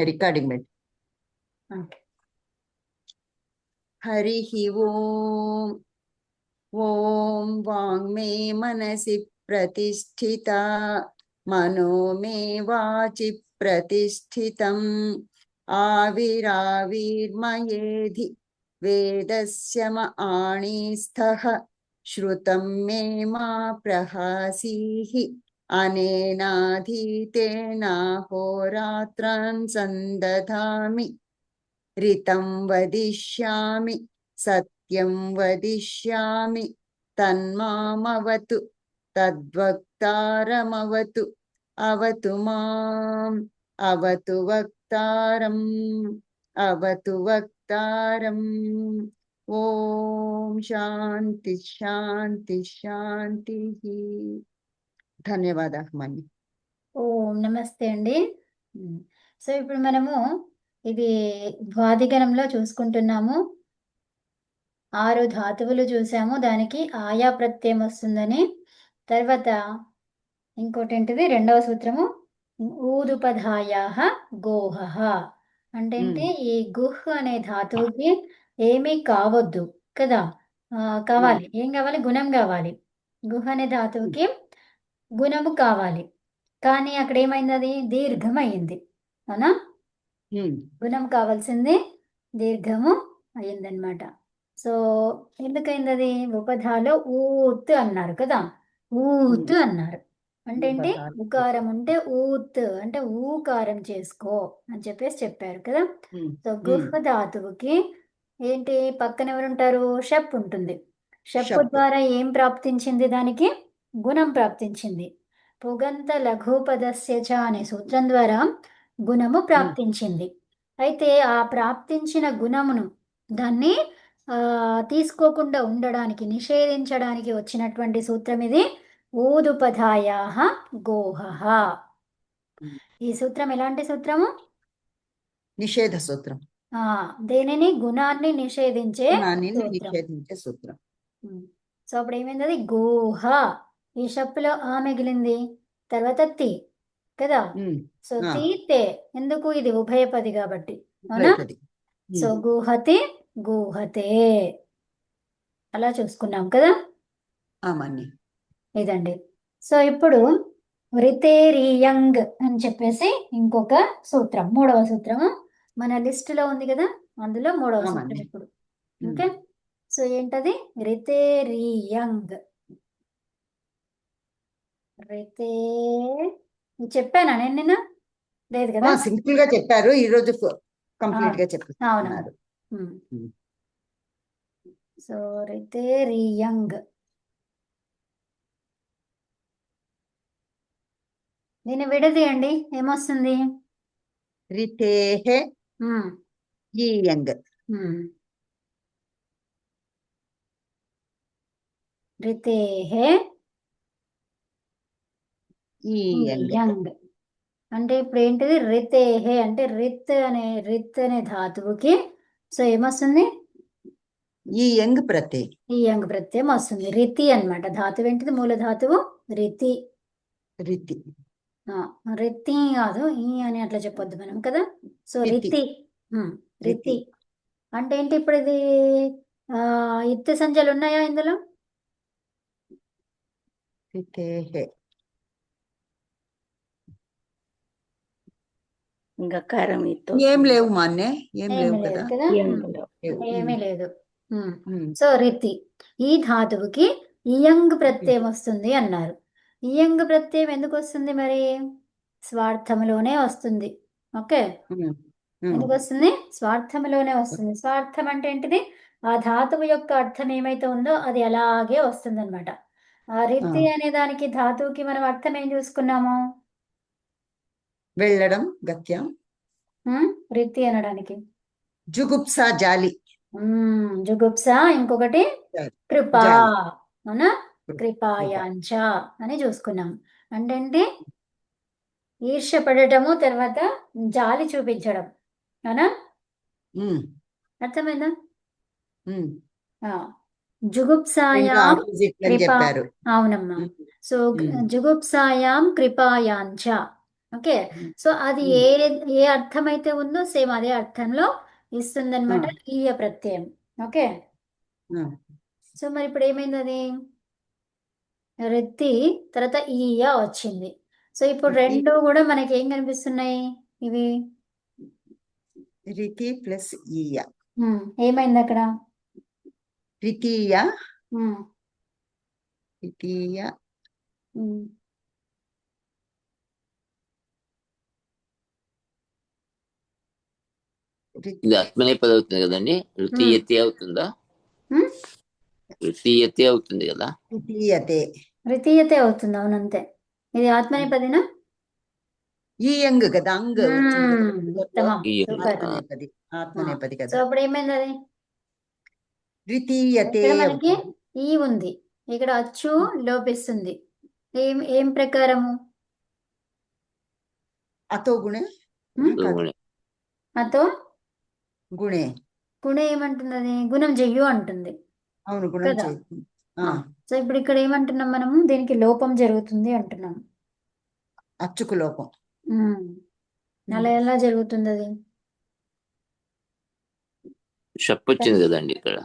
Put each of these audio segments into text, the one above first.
Recording పెట్టి. Okay. Hari ఓం. ఓం వాంగ్మే మనసి ప్రతిష్ఠిత మనో మే వాచి ప్రతిష్ఠితం ఆవిరావిర్మయేధి వేదస్య ఆణిస్థః శ్రుతం మే మా ప్రహాసీః అనేనాధీతేన హోరాత్రాన్ సందధామి రితం వదిష్యామి సత్యం వదిష్యామి తన్మామవతు తద్వక్తారమవతు అవతు మాం అవతు వక్తారం అవతు వక్తారం. ఓం శాంతి శాంతి శాంతి. ధన్యవాదాలు మన్ని. ఓం నమస్తే అండి. సో ఇప్పుడు మనము ఇది ద్వాదిగణంలో చూసుకుంటున్నాము. 6 ధాతువులు చూసాము, దానికి ఆయా ప్రత్యయం వస్తుందని. తర్వాత ఇంకోటి ఏంటిది, రెండవ సూత్రము ఊదుపధాయాః గోహః అంటే ఏంటి, ఈ గుహ్ అనే ధాతువుకి ఏమీ కావద్దు కదా. కావాలి, ఏం కావాలి, గుణం కావాలి. గుహ్ అనే ధాతువుకి గుణము కావాలి, కానీ అక్కడ ఏమైంది, అది దీర్ఘం అయ్యింది. అవునా, గుణం కావాల్సింది దీర్ఘము అయ్యిందనమాట. సో ఎందుకైంది అది, ఉపధాలో ఊత్ అన్నారు కదా, ఊత్ అన్నారు. అంటే ఏంటి, ఉకారం ఉంటే ఊత్ అంటే ఊకారం చేసుకో అని చెప్పేసి చెప్పారు కదా. సో గుహ్ ధాతువుకి ఏంటి, పక్కన ఎవరుంటారు, షప్ ఉంటుంది. షప్ ద్వారా ఏం ప్రాప్తించింది, దానికి గుణం ప్రాప్తించింది. పుగంత లఘుపదస్య చ అనే సూత్రం ద్వారా గుణము ప్రాప్తించింది. అయితే ఆ ప్రాప్తించిన గుణమును దాన్ని తీసుకోకుండా ఉండడానికి, నిషేధించడానికి వచ్చినటువంటి సూత్రం ఇది ఊదుపధాయాః గోహః. ఈ సూత్రం ఎలాంటి సూత్రము, నిషేధ సూత్రం. దేనిని, గుణాన్ని నిషేధించే సూత్రం. సో అప్పుడు ఏమైంది, అది గోహ. ఈ షప్పులో ఆ మిగిలింది, తర్వాత తి కదా. సో తి తే, ఎందుకు, ఇది ఉభయపది కాబట్టి, అవునా. సో గూహతి గూహతే అలా చూసుకున్నాం కదా. ఇదండి. సో ఇప్పుడు రితేరియంగ్ అని చెప్పేసి ఇంకొక సూత్రం, 3వ సూత్రము మన లిస్టులో ఉంది కదా, అందులో 3వ సూత్రం ఇప్పుడు. ఓకే, సో ఏంటది, రితేరియంగ్. రితే చెప్పానా నేను నిన్న, లేదు కదా. సింపుల్ గా చెప్పారు, ఈ రోజు కంప్లీట్ గా అవును. సో రితేరియంగ్, దీన్ని విడదీయండి, ఏమొస్తుంది, రితేహే ఈయంగ్. రితేహే ఈయంగ్ అంటే ఇప్పుడు ఏంటిది, రితేహే అంటే రిత్ అనే ధాతువుకి సో ఏమొస్తుంది, ఈయంగ్ ప్రత్యయం. ఈయంగ్ ప్రత్యయం వస్తుంది. రితి అన్నమాట, ధాతువు ఏంటిది, మూల ధాతువు రితి. రితి కాదు, ఈ అని అట్లా చెప్పొద్దు మనం కదా. సో రితి, రితి అంటే ఏంటి, ఇప్పుడు ఇది ఇత్తు సంజలు ఉన్నాయా ఇందులో, ఇంకా కారం ఏం లేవు మాన్నే, ఏం లేవు లేదు కదా, కదా, ఏమీ లేదు. సో రితి, ఈ ధాతువుకి ఇయంగ్ ప్రత్యయం వస్తుంది అన్నారు. ఇయంగ్ ప్రత్యయం ఎందుకు వస్తుంది మరి, స్వార్థములోనే వస్తుంది. ఓకే, ఎందుకు వస్తుంది, స్వార్థములోనే వస్తుంది. స్వార్థం అంటే ఏంటిది, ఆ ధాతువు యొక్క అర్థం ఏమైతే ఉందో అది అలాగే వస్తుంది అనమాట. ఆ రితి అనే దానికి, ధాతువుకి మనం అర్థం ఏం చూసుకున్నాము, వెళ్ళడం, గత్యం. రితి అనడానికి జుగుప్స, జాలి. జుగుప్స, ఇంకొకటి కృపా, అవునా, కృపాయాంచ అని చూసుకున్నాం. అంటే ఈర్ష్య పడటము, తర్వాత జాలి చూపించడం, అవునా, అర్థమైందా. జుగుప్సాయాం కృపా, అవునమ్మా. సో జుగుప్సాయాం కృపాయాంచ ఓకే. ఉమ్, సో అది ఉమ్, ఏ అర్థం అయితే ఉందో సేమ్ అదే అర్థంలో ఇస్తుందన్నమాట ఆ, ఈయ ప్రత్యయం. ఓకే. ఆ. సో మరి ఇప్పుడు ఏమైంది అది రిత్తి తర్వాత ఈయ వచ్చింది. సో ఇప్పుడు ఈ రెండు కూడా మనకి ఏం కనిపిస్తున్నాయి ఇవి రితి ప్లస్ ఈయ ఏమైంది అక్కడ ద్వితీయ ఉమ్, ద్వితీయ ఉమ్. ఇది ఆత్మనేపది అవుతుంది కదండి. వృత్తియతి అవుతుందా? ఉమ్. వృత్తియతి అవుతుంది కదా. ద్వితీయతే ద్వితీయతే అవుతుంది అవునంతే. ఇది ఆత్మనేపదినా ఈ యంగ్ కదా అంగ్ వచ్చింది కదా తెలుగులో. ఉత్తమం ఈ సూపర్. ఆత్మనేపది ఆత్మనేపది సో కదా అప్పుడు ఏమైంది అది ద్వితీయతే ఇక్కడ మనకి అవుతుంది. ఈ ఉంది, ఇక్కడ అచ్చు లోపిస్తుంది. ఏం ఏం ప్రకారము అతో గుణే కాదు అతో గుణే గుణ ఏమంటున్నది గుణం చెయ్యు అంటుంది అవును గుణం కదా. చేస్తుంది. సో ఇప్పుడు ఇక్కడ ఏమంటున్నాం మనము దీనికి లోపం జరుగుతుంది అంటున్నాం. అచ్చుకు లోపం. అలా ఎలా జరుగుతుంది అది షప్ వచ్చింది కదండి ఇక్కడ.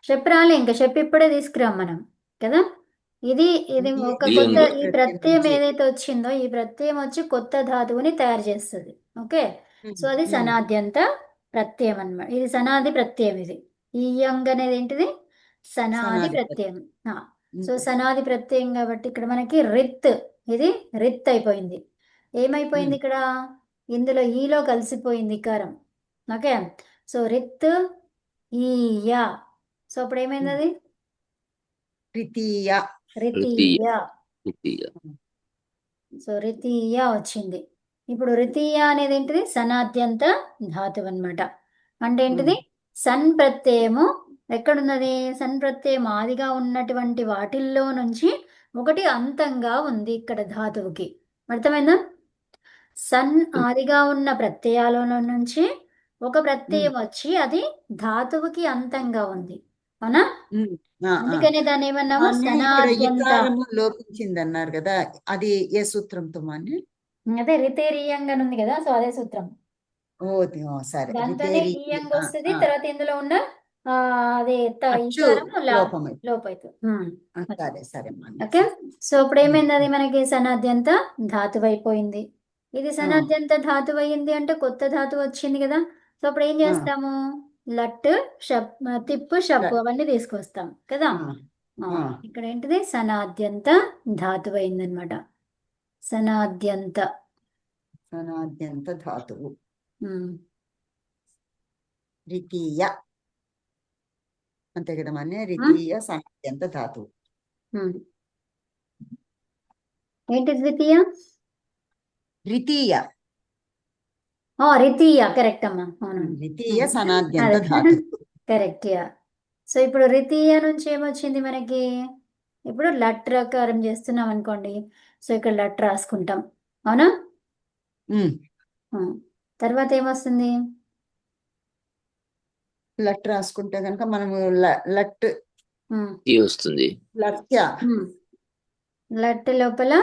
చెప్పు రాలే ఇంకా చెప్పు ఇప్పుడే తీసుకురాం మనం కదా. ఇది ఇది ఒక ఈ కొత్త యంగ్ ఈ ప్రత్యయం ఏదైతే వచ్చిందో ఈ ప్రత్యయం వచ్చి కొత్త ధాతువుని తయారు చేస్తుంది. ఓకే. సో అది సనాద్యంత ప్రత్యయం అన్నమాట. ఇది సనాది ప్రత్యయం. ఇది ఈ యంగ్ అనేది ఏంటిది సనాది సనాది ప్రత్యయం. సో సనాది ప్రత్యయం కాబట్టి ఇక్కడ మనకి రిత్ ఇది రిత్ అయిపోయింది. ఏమైపోయింది ఇక్కడ ఇందులో ఈలో కలిసిపోయింది ఇకారం. ఓకే. సో రిత్ ఈయ. సో అప్పుడు ఏమైంది అది ద్వితీయ రితీయ. వృత్తియ. సో రితీయ వచ్చింది. ఇప్పుడు రితీయ అనేది ఏంటిది సనాద్యంత ధాతువు అన్నమాట. అంటే ఏంటిది సన్ ప్రత్యయము ఎక్కడున్నది సన్ ప్రత్యయం ఆదిగా ఉన్నటువంటి వాటిల్లో నుంచి ఒకటి అంతంగా ఉంది ఇక్కడ ధాతువుకి. అర్థమైందా. సన్ ఆదిగా ఉన్న ప్రత్యయాల నుంచి ఒక ప్రత్యయం వచ్చి అది ధాతువుకి అంతంగా ఉంది. అవునా. అందుకనే దాన్ని ఏమన్నాము మాన్య ఇక్కడ సనాద్యంత. ఇకారము లోపించింది అన్నారు కదా అది ఏ సూత్రంతో మాన్య అదే రితేరియంగా ఉంది కదా. సో అదే సూత్రం. ఓ సరే దాంతోనే రితేరి ఈయంగా వస్తుంది. తర్వాత ఇందులో ఉన్న అదే అచ్చు ఈకారము లోపం లోపైతుంది. సరే సరే మాన్య ఓకే. సో ఇప్పుడు ఏమైంది అది మనకి సనాద్యంత ధాతువు అయిపోయింది. ఇది సనాద్యంత ధాతువు అయింది అంటే కొత్త ధాతువు వచ్చింది కదా. సో అప్పుడు ఏం చేస్తాము లట్ షప్ తిప్పు షప్పు అవన్నీ తీసుకొస్తాం కదా. ఇక్కడ ఏంటిది సనాద్యంత ధాతువు అయిందనమాట. సనాద్యంత సనాద్యంత ధాతువు ద్వితీయ అంతే కదా మాన్య ద్వితీయ సనాద్యంత ధాతువు. ఏంటి ద్వితీయ ద్వితీయ రితీయ కరెక్ట్ అమ్మా. అవును ద్వితీయ సనాద్యంత ధాతువు కరెక్ట్. సో ఇప్పుడు రితీయ నుంచి ఏమొచ్చింది మనకి ఇప్పుడు లట్ రకారం చేస్తున్నాం అనుకోండి. సో ఇక్కడ లట్ రాసుకుంటాం అవునా. తర్వాత ఏమొస్తుంది లట్ రాసుకుంటే కనుక మనము లట్ వస్తుంది. లక్ష్య లట్ లోపల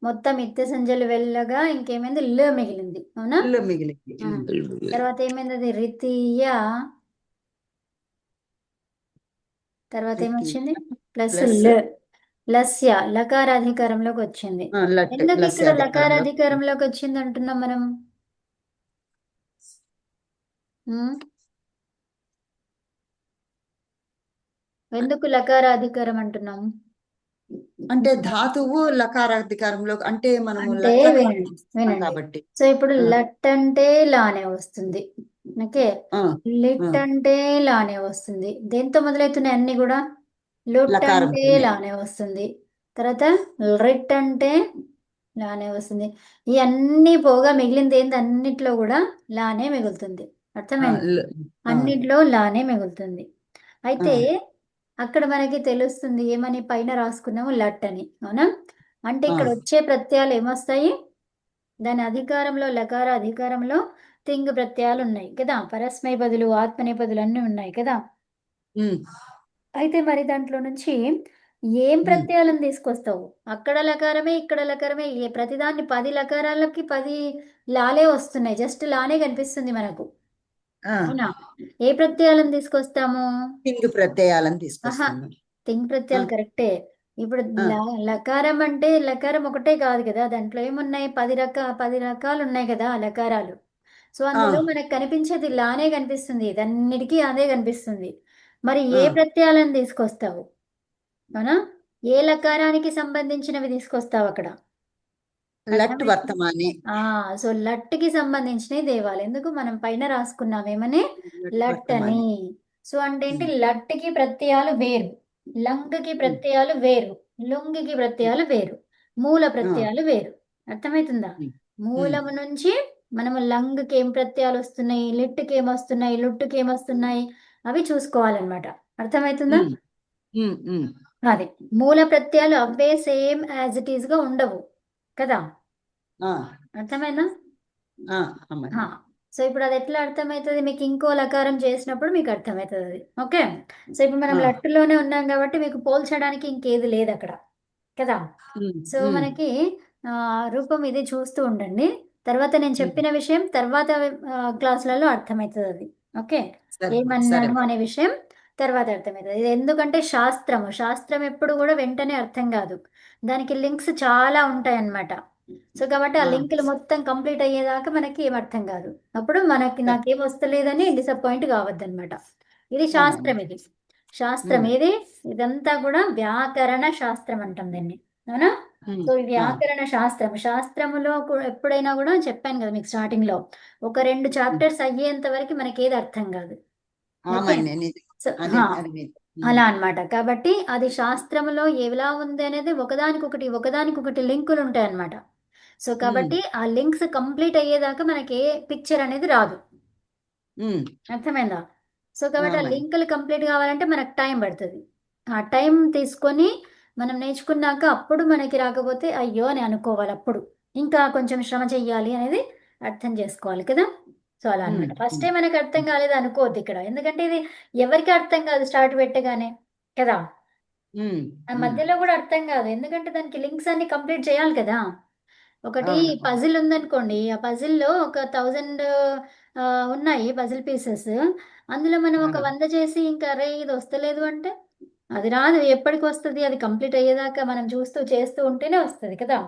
మొత్తం ఇత్తె సంజలు వెళ్ళగా ఇంకేమైంది ల మిగిలింది అవునా. మిగిలింది. తర్వాత ఏమైంది అది రితీయ. తర్వాత ఏమొచ్చింది ప్లస్ ల లస్య లకారాధికారంలోకి వచ్చింది. ఎందుకు ఇక్కడ లకారాధికారంలోకి వచ్చింది అంటున్నాం మనం ఎందుకు లకారాధికారం అంటున్నాం అంటే ధాతువు లకారాధికారంలో అంటే మనము అంటే వినండి కాబట్టి. సో ఇప్పుడు లట్ అంటే లానే వస్తుంది. ఓకే. లిట్ అంటే లానే వస్తుంది. దేంతో మొదలవుతున్నాయి అన్ని కూడా లుట్ అంటే లానే వస్తుంది. తర్వాత రిట్ అంటే లానే వస్తుంది. ఈ అన్ని పోగా మిగిలింది ఏంది అన్నిట్లో కూడా లానే మిగులుతుంది. అర్థమైంది. అన్నిట్లో లానే మిగులుతుంది. అయితే అక్కడ మనకి తెలుస్తుంది ఏమని పైన రాసుకున్నాము లట్ అని అవునా. అంటే ఇక్కడ వచ్చే ప్రత్యయాలు ఏమొస్తాయి దాని అధికారంలో లకార అధికారంలో తింగ్ ప్రత్యయాలు ఉన్నాయి కదా. పరస్మైపదులు ఆత్మనేపదులు అన్నీ ఉన్నాయి కదా. అయితే మరి దాంట్లో నుంచి ఏం ప్రత్యయాలను తీసుకొస్తావు? అక్కడ లకారమే ఇక్కడ లకారమే, ప్రతిదాన్ని 10 లకారాలకి 10 లాలే వస్తున్నాయి, జస్ట్ లానే కనిపిస్తుంది మనకు. అవునా? ఏ ప్రత్యయాలను తీసుకొస్తాము? తింగు ప్రత్యయాలను ఆహా, తీసుకొస్తున్నాం. తింగ్ ప్రత్యయాలు కరెక్టే. ఇప్పుడు లకారం అంటే లకారం ఒకటే కాదు కదా, దాంట్లో ఏమున్నాయి? 10 రకాలు ఉన్నాయి కదా లకారాలు. సో అందులో మనకు కనిపించేది లానే కనిపిస్తుంది, ఇదన్నిటికీ అదే కనిపిస్తుంది. మరి ఏ ప్రత్యయాలను తీసుకొస్తావు? అవునా? ఏ లకారానికి సంబంధించినవి తీసుకొస్తావు అక్కడ? లట్ అర్థమైందా? వర్తమానే. సో లట్కి సంబంధించినవి దేవాలి. ఎందుకు మనం పైన రాసుకున్నాం ఏమని? లట్ లట్ వర్తమానే. అని. సో అంటే ఏంటి? లట్కి ప్రత్యయాలు వేరు, లంగ్కి ప్రత్యయాలు వేరు, లుంగికి ప్రత్యయాలు వేరు, మూల ప్రత్యయాలు వేరు. అర్థమవుతుందా? మూలము నుంచి మనము లంగ్కి ఏం ప్రత్యయాలు వస్తున్నాయి, లిట్కి ఏమొస్తున్నాయి, లుట్టుకి ఏమొస్తున్నాయి, అవి చూసుకోవాలన్నమాట. అర్థమవుతుందా? అది మూల ప్రత్యయాలు అవే సేమ్ యాజ్ ఇట్ ఈస్ గా ఉండవు కదా. అర్థమైందా? సో ఇప్పుడు అది ఎట్లా అర్థమవుతుంది మీకు? ఇంకో లకారం చేసినప్పుడు మీకు అర్థమవుతుంది అది. ఓకే. సో ఇప్పుడు మనం లట్టులోనే ఉన్నాం కాబట్టి మీకు పోల్చడానికి ఇంకేది లేదు అక్కడ కదా. సో మనకి రూపం ఇది చూస్తూ ఉండండి. తర్వాత నేను చెప్పిన విషయం తర్వాత క్లాసులలో అర్థమవుతుంది అది. ఓకే. ఏమన్నాను అనే విషయం తర్వాత అర్థమవుతుంది. ఇది ఎందుకంటే శాస్త్రం ఎప్పుడు కూడా వెంటనే అర్థం కాదు, దానికి లింక్స్ చాలా ఉంటాయి అన్నమాట. సో కాబట్టి ఆ లింకులు మొత్తం కంప్లీట్ అయ్యేదాకా మనకి ఏం అర్థం కాదు. అప్పుడు నాకేం వస్తలేదని డిసప్పాయింట్ కావద్దన్నమాట. ఇది శాస్త్రం. ఇది శాస్త్రం ఏది? ఇదంతా కూడా వ్యాకరణ శాస్త్రం అంటాం దీన్ని. అవునా? సో ఈ వ్యాకరణ శాస్త్రములో ఎప్పుడైనా కూడా చెప్పాను కదా మీకు స్టార్టింగ్ లో, ఒక 2 చాప్టర్స్ అయ్యేంత వరకు మనకి ఏది అర్థం కాదు. అలా అన్నమాట. కాబట్టి అది శాస్త్రములో ఎలా ఉంది అనేది ఒకదానికొకటి లింకులు ఉంటాయి అన్నమాట. సో కాబట్టి ఆ లింక్స్ కంప్లీట్ అయ్యేదాకా మనకి ఏ పిక్చర్ అనేది రాదు. అర్థమైందా? సో కాబట్టి ఆ లింకులు కంప్లీట్ కావాలంటే మనకు టైం పడుతుంది. ఆ టైం తీసుకొని మనం నేర్చుకున్నాక అప్పుడు మనకి రాకపోతే అయ్యో అని అనుకోవాలి. అప్పుడు ఇంకా కొంచెం శ్రమ చెయ్యాలి అనేది అర్థం చేసుకోవాలి కదా. సో అలా అనమాట. ఫస్ట్ టైం మనకు అర్థం కాలేదు అనుకోవద్దు ఇక్కడ, ఎందుకంటే ఇది ఎవరికి అర్థం కాదు స్టార్ట్ పెట్టగానే కదా. ఆ మధ్యలో కూడా అర్థం కాదు, ఎందుకంటే దానికి లింక్స్ అన్ని కంప్లీట్ చేయాలి కదా. ఒకటి పజిల్ ఉందనుకోండి, ఆ పజిల్లో ఒక 1000 ఉన్నాయి పజిల్ పీసెస్. అందులో మనం ఒక 100 చేసి ఇంకా అరే ఇది వస్తలేదు అంటే అది రాదు. ఎప్పటికి వస్తుంది? అది కంప్లీట్ అయ్యేదాకా మనం చూస్తూ చేస్తూ ఉంటేనే వస్తుంది కదా.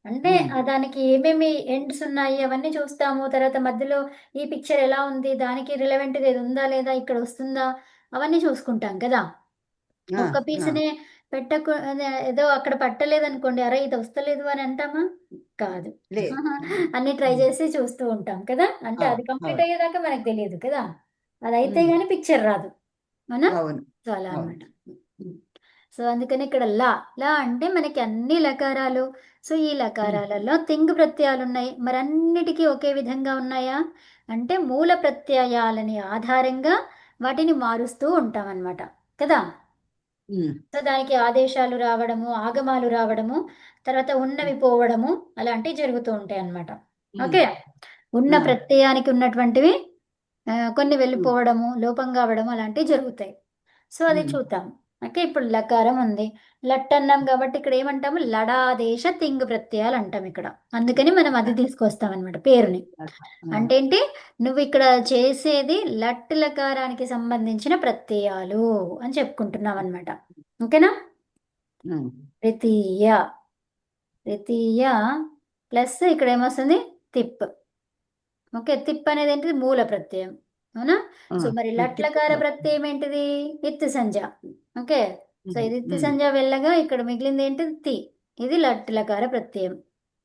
అంటే దానికి ఏమేమి ఎండ్స్ ఉన్నాయి అవన్నీ చూస్తాము. తర్వాత మధ్యలో ఈ పిక్చర్ ఎలా ఉంది, దానికి రిలవెంట్ గా ఇది ఉందా లేదా, ఇక్కడ వస్తుందా, అవన్నీ చూసుకుంటాం కదా. ఒక్క పీసునే ఏదో అక్కడ పట్టలేదు అనుకోండి, అరే ఇది వస్తలేదు అని అంటామా? కాదు. అన్ని ట్రై చేసి చూస్తూ ఉంటాం కదా. అంటే అది కంప్లీట్ అయ్యేదాకా మనకు తెలియదు కదా, అది అయితే గానీ పిక్చర్ రాదు. అవునా? సో అలా అనమాట. సో అందుకని ఇక్కడ లా అంటే మనకి అన్ని లకారాలు. సో ఈ లకారాలలో తింగ్ ప్రత్యయాలు ఉన్నాయి. మరి అన్నిటికీ ఒకే విధంగా ఉన్నాయా అంటే మూల ప్రత్యయాలని ఆధారంగా వాటిని మారుస్తూ ఉంటాం అన్నమాట కదా. సో దానికి ఆదేశాలు రావడము, ఆగమాలు రావడము, తర్వాత ఉన్నవి పోవడము, అలాంటివి జరుగుతూ ఉంటాయి అన్నమాట. ఓకే. ఉన్న ప్రత్యయానికి ఉన్నటువంటివి కొన్ని వెళ్ళిపోవడము, లోపం కావడం అలాంటివి జరుగుతాయి. సో అది చూద్దాం. ఓకే. ఇప్పుడు లకారం ఉంది, లట్ అన్నాం కాబట్టి ఇక్కడ ఏమంటాము? లడాదేశ తింగ్ ప్రత్యయాలు అంటాం ఇక్కడ. అందుకని మనం అది తీసుకొస్తాం అనమాట పేరుని. అంటే ఏంటి? నువ్వు ఇక్కడ చేసేది లట్ లకారానికి సంబంధించిన ప్రత్యయాలు అని చెప్పుకుంటున్నాం అనమాట. ఓకేనా? ద్వితీయ ప్లస్ ఇక్కడ ఏమొస్తుంది? తిప్. ఓకే. తిప్ అనేది ఏంటిది? మూల ప్రత్యయం. అవునా? సో మరి లట్లకార ప్రత్యయం ఏంటిది? ఇత్తు సంజ. ఓకే. సో ఇది ఇత్తు సంజ వెళ్ళగా ఇక్కడ మిగిలింది ఏంటిది? తి. ఇది లట్లకార ప్రత్యయం.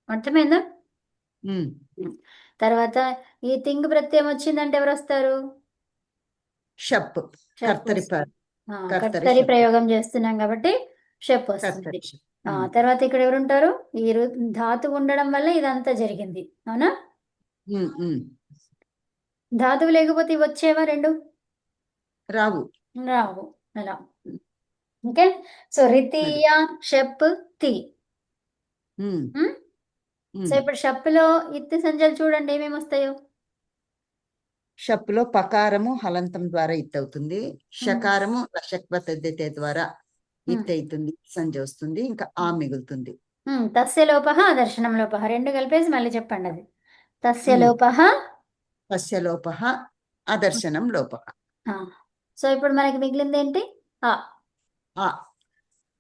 అర్థమైందా? తర్వాత ఈ తింగ్ ప్రత్యయం వచ్చిందంటే ఎవరు వస్తారు? కర్తరి ప్రయోగం చేస్తున్నాం కాబట్టి షప్ వస్తుంది. తర్వాత ఇక్కడ ఎవరుంటారు? ఈ ధాతువు ఉండడం వల్ల ఇదంతా జరిగింది. అవునా? ధాతువు లేకపోతే ఇవి వచ్చేవా? 2 రావు. అలా. ఓకే. సో రితీయ, షప్, తి. సో ఇప్పుడు షప్లో ఇత్తు సంజలు చూడండి ఏమేమి వస్తాయో. షప్పులో పకారము హలంతం ద్వారా ఇత్ అవుతుంది. షకారము లషక్వతద్ధితే ద్వారా ఇత్ అవుతుంది, సంజ వస్తుంది, ఇంకా ఆ మిగులుతుంది. తస్య లోపః అదర్శనం లోపః రెండు కలిపేసి మళ్ళీ చెప్పండి అది. తస్య లోపః తస్య లోపః అదర్శనం లోపః. సో ఇప్పుడు మనకి మిగిలింది ఏంటి? ఆ. ఆ.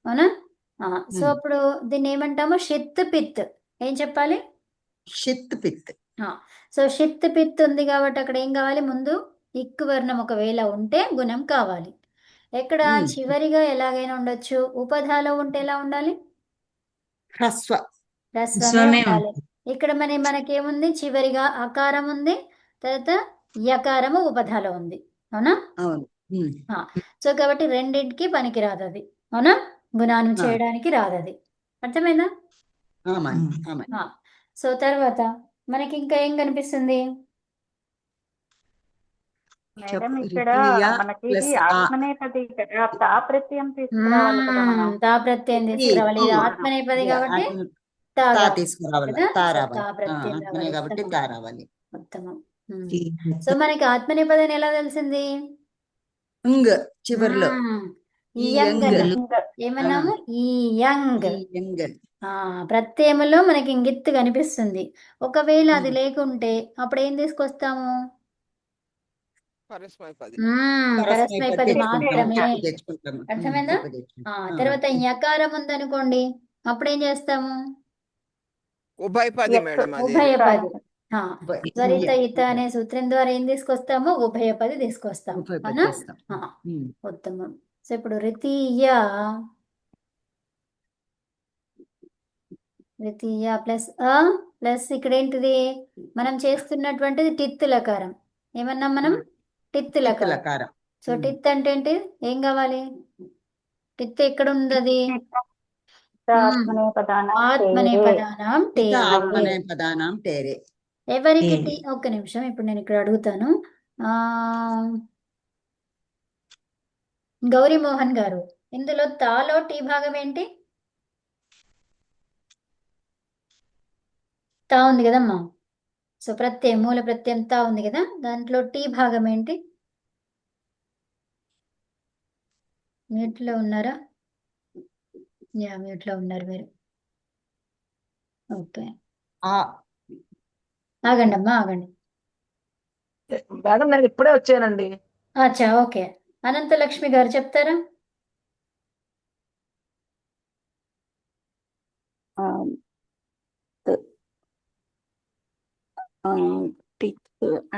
అవునా? సో ఇప్పుడు దీన్ని ఏమంటాము? షిత్ పిత్. ఏం చెప్పాలి? షిత్ పిత్. సో షిత్ పిత్ ఉంది కాబట్టి అక్కడ ఏం కావాలి? ముందు ఇక్ వర్ణం ఒకవేళ ఉంటే గుణం కావాలి. ఎక్కడ చివరిగా ఎలాగైనా ఉండొచ్చు. ఉపధాలో ఉంటే ఎలా ఉండాలి? హ్రస్వ. హ్రస్వమే ఉండాలి. ఇక్కడ మనకేముంది? చివరిగా అకారం ఉంది, తర్వాత యకారము ఉపధాలో ఉంది. అవునా? అవును. సో కాబట్టి రెండింటికి పనికి రాదు అది. అవునా? గుణాన్ని చేయడానికి రాదు అది. అర్థమైందా? సో తర్వాత మనకి ఇంకా ఏం కనిపిస్తుంది? మేడం ఇక్కడ మనకి ఇది ఆత్మనేపది కదా, తా ప్రత్యయం తీసుకురావాలి కదా మనం. తా ప్రత్యయం తీసుకురావాలి. ఇది ఆత్మనేపది కాబట్టి తీసుకురావాలి. కాబట్టి తా రావాలి. ఉత్తమం. సో మనకి ఆత్మనేపదిని ఎలా తెలిసింది? చివరిలో ఏమన్నాము? ఈ యంగ్. ప్రత్యయములో మనకి ఇంగిత్తు కనిపిస్తుంది. ఒకవేళ అది లేకుంటే అప్పుడు ఏం తీసుకొస్తాము? పరస్మైపది మాత్రమే. అర్థమైందా? తర్వాత యకారం ఉందనుకోండి, అప్పుడేం చేస్తాము? ఉభయపది. ఉభయపది. త్వరిత ఇత అనే సూత్రం ద్వారా ఏం తీసుకొస్తాము? ఉభయపది తీసుకొస్తాము. ఉత్తమం. సో ఇప్పుడు ద్వితీయ ప్లస్ అ ప్లస్ ఇక్కడ ఏంటిది? మనం చేస్తున్నటువంటిది టిత్ లకారం. ఏమన్నాం మనం? టిత్ లకారం. సో టిత్ అంటే ఏంటి? ఏం కావాలి? టిత్ ఎక్కడ ఉంది? అది ఆత్మనేపదానాం టేరే. ఎవరికి టీ? ఒక్క నిమిషం, ఇప్పుడు నేను ఇక్కడ అడుగుతాను. గౌరీ మోహన్ గారు, ఇందులో తాలో టీ భాగం ఏంటి? తా ఉంది కదమ్మా. సో ప్రత్యయం, మూల ప్రత్యయం తా ఉంది కదా, దాంట్లో టీ భాగం ఏంటి? మ్యూట్ లో ఉన్నారా? మ్యూట్ లో ఉన్నారు మీరు. ఓకే, ఆగండి అమ్మా, ఆగండి. మేడం నేను ఇప్పుడే వచ్చానండి. అచ్చా, ఓకే. అనంత లక్ష్మి గారు చెప్తారా?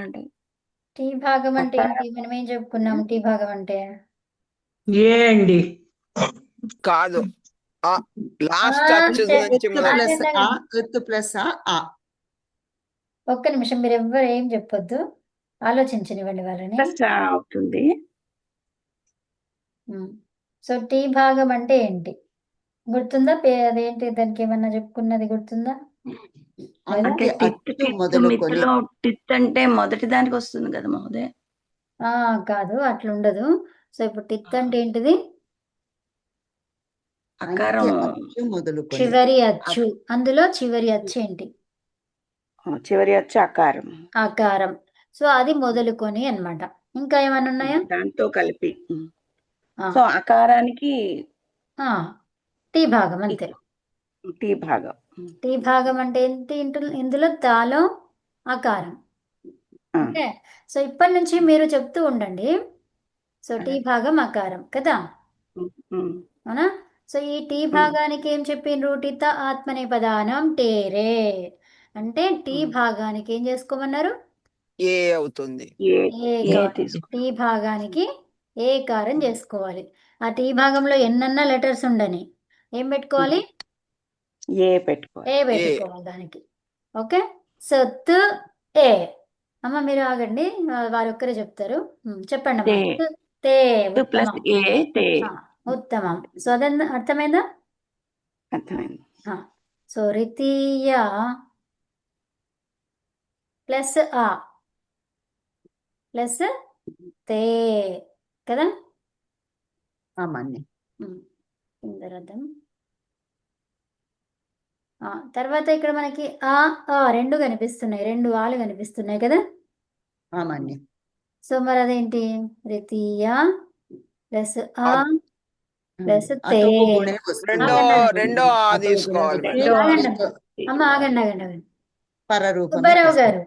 అంటే టీ భాగం అంటే ఏంటి? మనం ఏం చెప్పుకున్నాం? టీ భాగం అంటే ఏండి కాదు, లాస్ట్ ఒక్క నిమిషం, మీరు ఎవ్వరు ఏం చెప్పొద్దు, ఆలోచించనివ్వండి వాళ్ళని. అవుతుంది. సో టీ భాగం అంటే ఏంటి గుర్తుందా? అదేంటి, దానికి ఏమన్నా చెప్పుకున్నది గుర్తుందా? టిత్ అంటే మొదటి దానికి వస్తుంది కదా మహోదయ? కాదు, అట్లా ఉండదు. సో ఇప్పుడు టిత్ అంటే ఏంటిది? చివరి అచ్చు. అందులో చివరి అచ్చు ఏంటి? చివరి అచ్చు అకారం. అకారం. సో అది మొదలుకొని అన్నమాట. ఇంకా ఏమైనా ఉన్నాయా? దాంతో కలిపి. సో అకారానికి టీ భాగం అంతే. టీ భాగం. టీ భాగం అంటే ఏంటి? ఇందులో తాలో అకారం. ఓకే, సో ఇప్పటి నుంచి మీరు చెప్తూ ఉండండి. సో టీ భాగం అకారం కదా, అవునా? సో ఈ టీ భాగానికి ఏం చెప్పిండ్రు? టిత ఆత్మనేపదానం టేరే అంటే టీ భాగానికి ఏం చేసుకోమన్నారు? ఏ అవుతుంది. టీ భాగానికి ఏ కారం చేసుకోవాలి. ఆ టీ భాగంలో ఎన్నన్నా లెటర్స్ ఉండని ఏం పెట్టుకోవాలి? ఏ పెట్టుకోవాలి దానికి. ఓకే, సో ఏ. అమ్మ మీరు ఆగండి, వారు ఒక్కరే చెప్తారు. చెప్పండి అమ్మా. ఉత్తమం. సో అదే అర్థమైందా? అర్థమైంది. సో ద్వితీయ ప్లస్ ఆ ప్లస్ తే కదా. ఇందరథం. తర్వాత ఇక్కడ మనకి రెండు కనిపిస్తున్నాయి, రెండు ఆలు కనిపిస్తున్నాయి కదా. సో మరి అదేంటి రితీయ ప్లస్ ఆ అద్- ప్లస్ తే. అతోకు గుణే వస్తుంది. రెండో ఆగండి రెండో ఆ అతోకు తీసుకోవాలి గుణే మేడం. ఆగండి వస్తుంది. అమ్మ ఆగండి ఆగండి ఆగండి. పరరూపమే సుబ్బారావు తీసుకుంటాం. గారు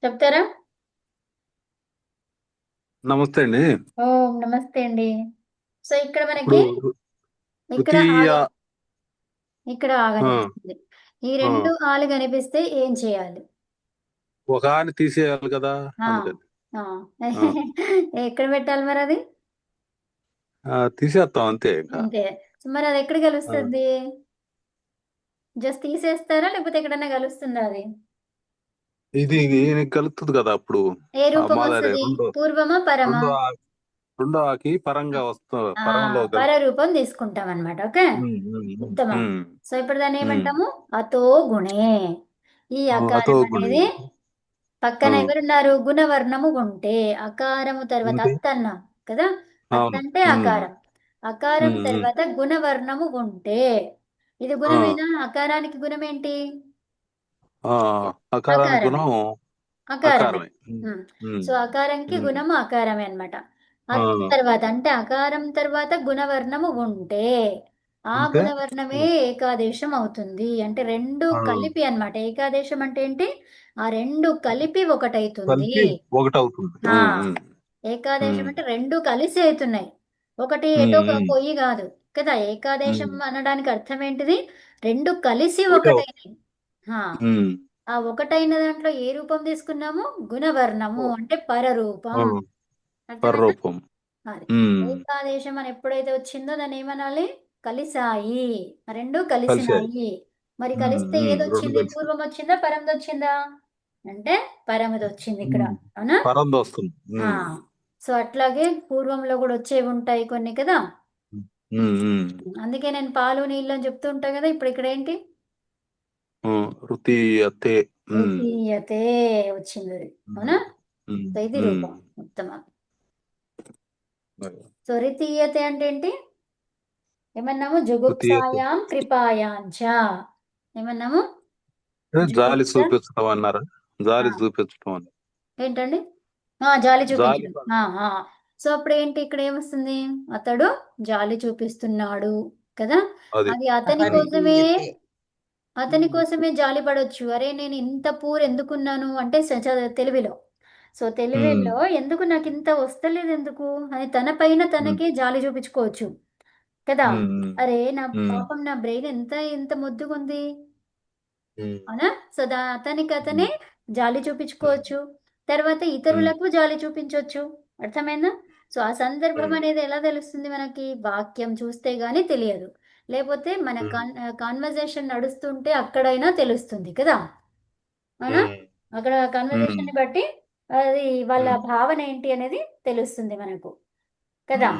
చెప్తారా? నమస్తే అండి. ఓ నమస్తే అండి. సో ఇక్కడ ఇప్పుడు మనకి ఇక్కడ తృతీయ ఇక్కడ ఆ, ఆగనిపిస్తుంది. ఈ ఆ, రెండు ఆలు కనిపిస్తే ఏం చేయాలి? ఒక ఆని తీసేయాలి కదా, ఆ, అందుకని ఆ. ఆ, ఎక్కడ పెట్టాలి మరి అది? తీసేస్తాం అంతే ఇంకా. అంతే. సో మరి అది ఎక్కడ ఆ, కలుస్తుంది? జస్ట్ తీసేస్తారా లేకపోతే ఎక్కడన్నా కలుస్తుందా అది? ఇది ఈయనకి కలుగుతుంది కదా అప్పుడు. ఏ రూపం మాదారి వస్తుంది? రెండో పూర్వమా పరమా? రెండో రెండో ఆకి పరంగా వస్తుంది, ఆ, పరంలో పర రూపం తీసుకుంటాం అనమాట. ఓకే, ఉత్తమం. సో ఇప్పుడు దాన్ని ఏమంటాము? అతో గుణే. ఈ అతో అకారం గుణి. అనేది పక్కన ఆ, ఎవరున్నారు? గుణవర్ణము ఉంటే అకారము తర్వాత ఉంటే అత్త అన్నాం కదా. అత్త అవును. అంటే అకారం. అకారం ఉమ్, ఉమ్. తర్వాత గుణవర్ణము ఉంటే ఇది ఆ, గుణమేనా? అకారానికి గుణం ఏంటి? ఆ, అకారానికి అకారమే. గుణం అకారమే. అకారమే. ఉమ్. ఉమ్, సో అకారానికి ఉమ్. గుణము అకారమే అన్నమాట. ఆ, అత్త తర్వాత అంటే అకారం తర్వాత గుణవర్ణము ఉంటే ఆ ఉంటే గుణవర్ణమే ఏకాదేశం అవుతుంది. అంటే రెండు ఆ, కలిపి అన్నమాట. ఏకాదేశం అంటే ఏంటి? ఆ రెండు కలిపి ఒకటైతుంది. కలిపి ఒకటవుతుంది. ఆ, ఉమ్, ఉమ్, ఏకాదేశం ఉమ్, అంటే రెండు కలిసి అవుతున్నాయి. ఒకటి ఉమ్, ఎటో ఉమ్, పోయి కాదు కదా. ఏకాదేశం ఉమ్. అనడానికి అర్థం ఏంటిది? రెండు కలిసి ఒకటే ఒకటైనవి. ఆ, ఉమ్, ఆ ఒకటైన దాంట్లో ఏ రూపం తీసుకున్నాము? గుణవర్ణము అంటే పరరూపం. ఆ, అర్థమైందా? పరరూపం. అది ఉమ్, ఏకాదేశం అని ఎప్పుడైతే వచ్చిందో దాన్ని ఏమనాలి? కలిసాయి. ఆ రెండు కలిసాయి. కలిసినాయి. మరి కలిస్తే రెండు ఏదొచ్చింది? కలిసి పూర్వం వచ్చిందా పరంది వచ్చిందా? అంటే పరమది వచ్చింది ఇక్కడ. అవునా? పరంది వస్తుంది. ఆ, సో అట్లాగే పూర్వంలో కూడా వచ్చేవి ఉంటాయి కొన్ని కదా. అందుకే నేను పాలు నీళ్ళు అని చెప్తూ ఉంటా కదా. ఇప్పుడు ఇక్కడ ఏంటి? రుతీయతే. తృతీయతే వచ్చింది అది. అవునా? సో ఇది రూపం ఉత్తమం. సో రితీయతే అంటే ఏంటి? ఏమన్నాము? జుగుప్సాయాం కృపాయాంచ. ఏమన్నాము? జాలి జుగుప్స చూపించడం అన్నారా? జాలి ఆ, చూపించడం అన్నారు. ఏంటండి? జాలి జాలి చూపించడం. సో అప్పుడు ఏంటి? ఇక్కడ ఏమొస్తుంది? అతడు జాలి చూపిస్తున్నాడు కదా. అది అది అతని కోసమే. అతని కోసమే జాలి పడవచ్చు. అరే నేను ఇంత పూర్ ఎందుకున్నాను అంటే తెలివిలో. సో తెలివిలో ఎందుకు నాకు ఇంత వస్తలేదు ఎందుకు అని తన పైన తనకే జాలి చూపించుకోవచ్చు కదా. అరే నా పాపం నా బ్రెయిన్ ఎంత ముద్దుగుంది. అవునా? సో అతనికి అతనే జాలి చూపించుకోవచ్చు. తర్వాత ఇతరులకు జాలి చూపించవచ్చు. అర్థమైందా? సో ఆ సందర్భం అనేది ఎలా తెలుస్తుంది మనకి? వాక్యం చూస్తే గానీ తెలియదు. లేకపోతే మన కాన్వర్జేషన్ నడుస్తుంటే అక్కడైనా తెలుస్తుంది కదా. అవునా? అక్కడ కాన్వర్జేషన్ ని బట్టి అది వాళ్ళ భావన ఏంటి అనేది తెలుస్తుంది మనకు కదా.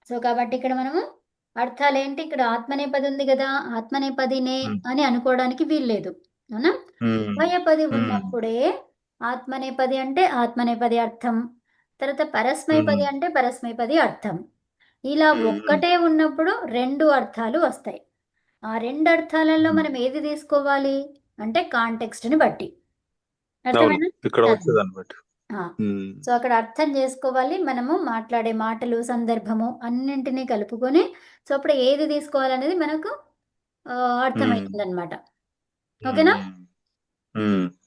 సో కాబట్టి ఇక్కడ మనము అర్థాలు ఏంటి? ఇక్కడ ఆత్మనేపది ఉంది కదా. ఆత్మనేపదినే అని అనుకోవడానికి వీల్లేదు. అవునా? ఉభయపది ఉన్నప్పుడే ఆత్మనేపది అంటే ఆత్మనేపది అర్థం. తర్వాత పరస్మైపది అంటే పరస్మైపది అర్థం. ఇలా ఒక్కటే ఉన్నప్పుడు రెండు అర్థాలు వస్తాయి. ఆ రెండు అర్థాలలో మనం ఏది తీసుకోవాలి అంటే కాంటెక్స్ట్ ని బట్టి. అర్థమైనా? ఇక్కడ వచ్చేదాన్ని బట్టి. సో అక్కడ అర్థం చేసుకోవాలి. మనము మాట్లాడే మాటలు సందర్భము అన్నింటినీ కలుపుకొని సో అప్పుడు ఏది తీసుకోవాలనేది మనకు అర్థమవుతుంది అనమాట. ఓకేనా?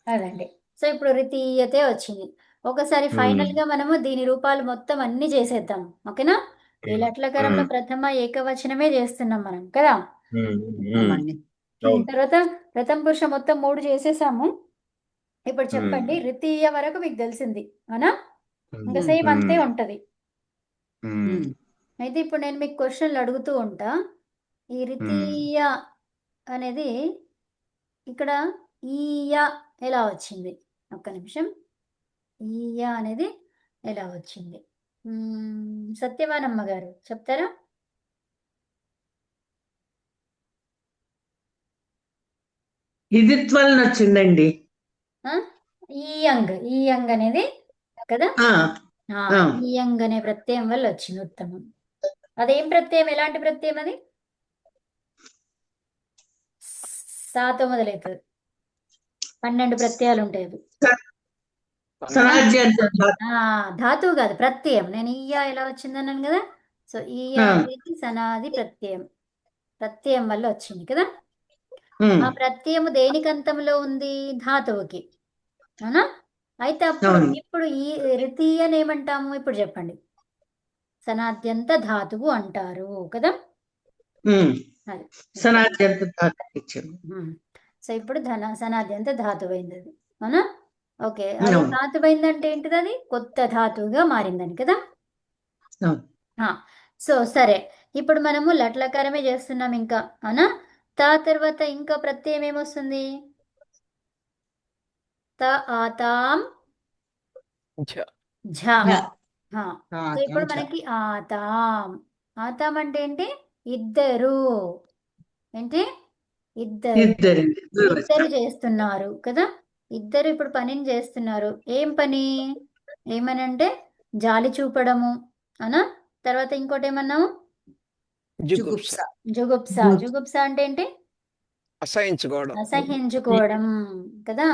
అదండి. సో ఇప్పుడు రితీయతే వచ్చింది. ఒకసారి ఫైనల్ గా మనము దీని రూపాలు మొత్తం అన్ని చేసేద్దాం. ఓకేనా? ఈ లట్లకరంలో ప్రథమ ఏకవచనమే చేస్తున్నాం మనం కదా. తర్వాత ప్రథమ పురుష మొత్తం 3 చేసేసాము. ఇప్పుడు చెప్పండి రితీయ వరకు మీకు తెలిసింది అవునా? ఇంకా సేమ్ అంతే ఉంటది. అయితే ఇప్పుడు నేను మీకు క్వశ్చన్లు అడుగుతూ ఉంటా. ఈ రితీయ అనేది ఇక్కడ ఈయ ఎలా వచ్చింది? ఒక్క నిమిషం. ఈయ అనేది ఎలా వచ్చింది? సత్యవానమ్మ గారు చెప్తారా? ఇదిత్వల్ వచ్చిందండి. ఈయంగ్ అనేది కదా. ఈయంగ్ అనే ప్రత్యయం వల్ల వచ్చింది ఉత్తమం. అదేం ప్రత్యయం? ఎలాంటి ప్రత్యయం అది? సాతో మొదలవుతుంది. 12 ప్రత్యయాలు ఉంటాయి. ధాతువు కాదు, ప్రత్యయం. నేను ఇయ్య ఎలా వచ్చిందన్నాను కదా. సో ఇయ్య అనేది సనాది ప్రత్యయం, ప్రత్యయం వల్ల వచ్చింది కదా. ఆ ప్రత్యయము దేనికి అంతంలో ఉంది? ధాతువుకి, అవునా? అయితే అప్పుడు ఇప్పుడు ఈ రితి అని ఏమంటాము? ఇప్పుడు చెప్పండి. సనాద్యంత ధాతువు అంటారు కదా. అది సో ఇప్పుడు సనాద్యంత ధాతువు అయింది అది, అవునా? ఓకే, అది ధాతువు అయిందంటే ఏంటిది? అది కొత్త ధాతువుగా మారిందని కదా. సో సరే, ఇప్పుడు మనము లట్లకారమే చేస్తున్నాం ఇంకా, అవునా? తర్వాత ఇంకా ప్రత్యయం ఏమొస్తుంది? ఆతాం ఝ. సో ఇప్పుడు మనకి ఆతాం. ఆతాం అంటే ఏంటి? ఇద్దరు. ఏంటి? ఇద్దరు చేస్తున్నారు కదా. ఇద్దరు ఇప్పుడు పనిని చేస్తున్నారు. ఏం పని? ఏమనంటే జాలి చూపడము, అవునా? తర్వాత ఇంకోటి ఏమన్నాము? జుగుప్స. జుగుప్స అంటే ఏంటి? అసహించుకోవడం. అసహించుకోవడం కదా.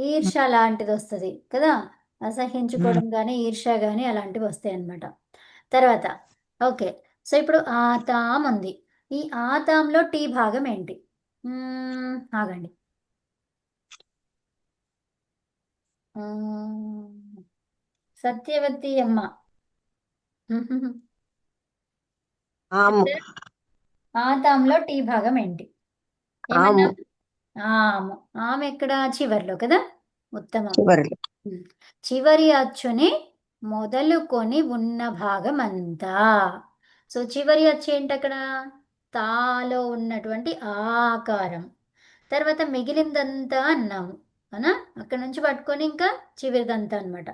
ఈర్ష లాంటిది వస్తుంది కదా. అసహించుకోవడం కానీ ఈర్ష కానీ అలాంటివి వస్తాయి అన్నమాట. తర్వాత ఓకే, సో ఇప్పుడు ఆతాం ఉంది. ఈ ఆతాంలో టీ భాగం ఏంటి? ఆగండి. సత్యవతి అమ్మ, ఆతాంలో టీ భాగం ఏంటి? ఏమన్నా? ఆమె ఎక్కడ? చివర్లో కదా. ఉత్తమం. చివరి అచ్చుని మొదలుకొని ఉన్న భాగం అంతా. సో చివరి అచ్చు ఏంటి అక్కడ? తాలో ఉన్నటువంటి ఆకారం. తర్వాత మిగిలిందంతా అన్నాము, అవునా? అక్కడ నుంచి పట్టుకొని ఇంకా చివరిదంతా అన్నమాట.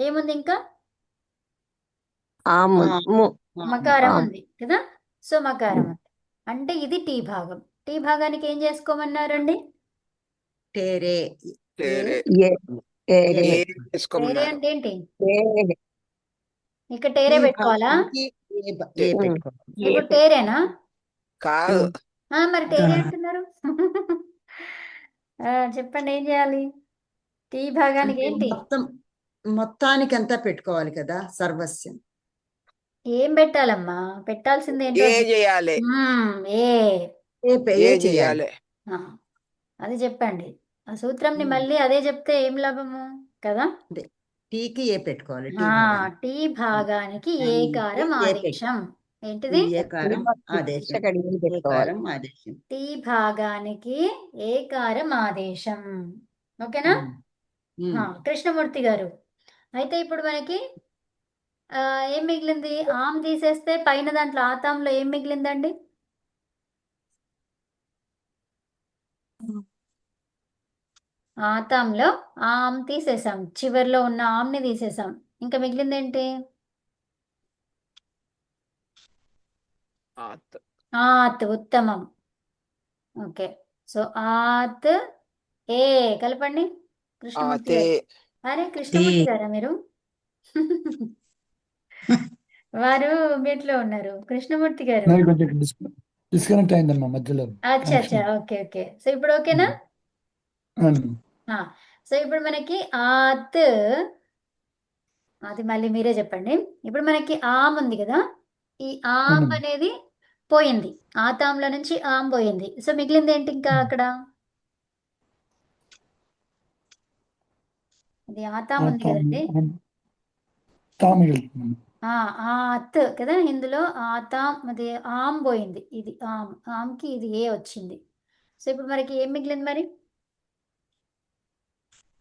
ఏముంది ఇంకా? మకారం ఉంది కదా. సో మకారం ఉంది అంటే ఇది టీ భాగం. టీ భాగానికి ఏం చేసుకోమన్నారండి? టేరే. టేరే అంటే ఏంటి? ఇక్కడ టేరే పెట్టుకోవాలా? ఇప్పుడు టేరేనా? కాదు. మరి టేరే అంటున్నారు. చెప్పండి, ఏం చేయాలి? టీ భాగానికి ఏంటి? మొత్తానికి అంతా పెట్టుకోవాలి కదా, సర్వస్వం. ఏం పెట్టాలమ్మా? పెట్టాల్సింది ఏంటో చేయాలి. చేయాలి. అది చెప్పండి. ఆ సూత్రంని మళ్ళీ అదే చెప్తే ఏం లాభము కదా. టీకి ఏ పెట్టుకోవాలి? టీ భాగానికి ఏకారం ఆదేశం. ఏంటిది? ఏకారం ఆదేశం. టీ భాగానికి ఏకారం ఆదేశం. ఓకేనా? కృష్ణమూర్తి గారు, అయితే ఇప్పుడు మనకి ఏం మిగిలింది? ఆమ్ తీసేస్తే పైన దాంట్లో ఆతాంలో ఏం మిగిలిందండి? ఆతాంలో ఆమ్ తీసేసాం, చివర్లో ఉన్న ఆమ్ని తీసేసాం. ఇంకా మిగిలింది ఏంటి? ఆత్. ఉత్తమం. ఓకే, సో ఆత్ ఏ కలపండి. కృష్ణమూర్తి గారు, అరే కృష్ణమూర్తి గారా మీరు? వారు మీట్లో ఉన్నారు. కృష్ణమూర్తి గారు డిస్కనెక్ట్ అయిందమ్మా మధ్యలో. అచ్చా, ఓకే. సో ఇప్పుడు ఓకేనా? సో ఇప్పుడు మనకి ఆత్, అది మళ్ళీ మీరే చెప్పండి. ఇప్పుడు మనకి ఆమ్ ఉంది కదా. ఈ ఆమ్ అనేది పోయింది, ఆతాంలో నుంచి ఆమ్ పోయింది. సో మిగిలింది ఏంటి ఇంకా అక్కడ? అది ఆతాం ఉంది కదండి. ఆత్ కదా. ఇందులో ఆతాం, అది ఆమ్ పోయింది. ఇది ఆమ్కి ఇది ఏ వచ్చింది. సో ఇప్పుడు మనకి ఏం మిగిలింది మరి?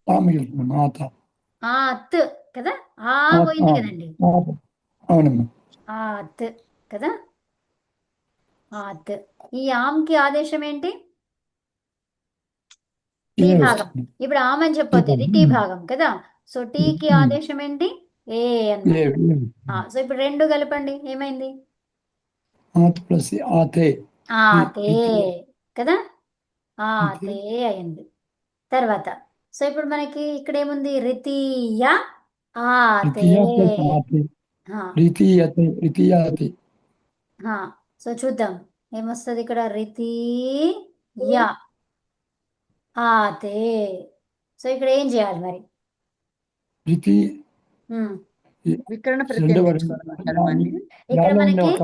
ఆత్ కదా. పోయింది కదండి. ఆత్ కదా. ఆత్. ఈ ఆమ్కి ఆదేశం ఏంటి? టీ భాగం. ఇప్పుడు ఆమ్ అని చెప్పొద్దు, ఇది టీ భాగం కదా. సో టీకి ఆదేశం ఏంటి? ఏ అన్నమాట. సో ఇప్పుడు రెండు కలపండి, ఏమైంది? ఆతే కదా. ఆతే అయింది. తర్వాత సో ఇప్పుడు మనకి ఇక్కడ ఏముంది? రితీయ ఆతే. సో చూద్దాం ఏమొస్తుంది ఇక్కడ. రితీయ ఆతే. సో ఇక్కడ ఏం చేయాలి మరి? రితి ఉమ్. వికరణ రెండవ ప్రత్యయం తెచ్చుకోవాలంటారమ్మా ఇక్కడ యాలో ఉండే మనకి ఒక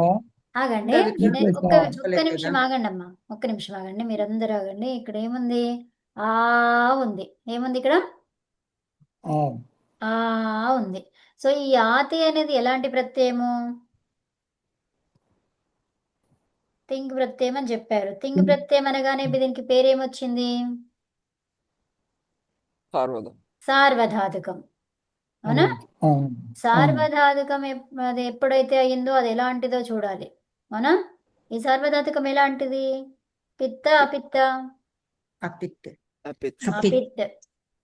ఆగండి, ఇంకా వికరణ నేను రిప్లేస్ ఒక్క కదా. నిమిషం ఆగండి అమ్మా, ఒక్క నిమిషం ఆగండి, మీరందరూ ఆగండి. ఇక్కడ ఏముంది? ఆ ఉంది. ఏముంది ఇక్కడ? ఆ ఉంది. సో ఈ ఆతి అనేది ఎలాంటి ప్రత్యయము? తింగ్ ప్రత్యయం అని చెప్పారు. తింగ్ ప్రత్యయం అనగానే దీనికి పేరేమొచ్చింది? సార్వధం. సార్వధాతుకం. అవునా? సార్వధాతుకం అది ఎప్పుడైతే అయిందో అది ఎలాంటిదో చూడాలి. అవునా? ఈ సార్వధాతుకం ఎలాంటిది? పిత్త అపిత్త? అపిత్ అపిత్. అపిత్.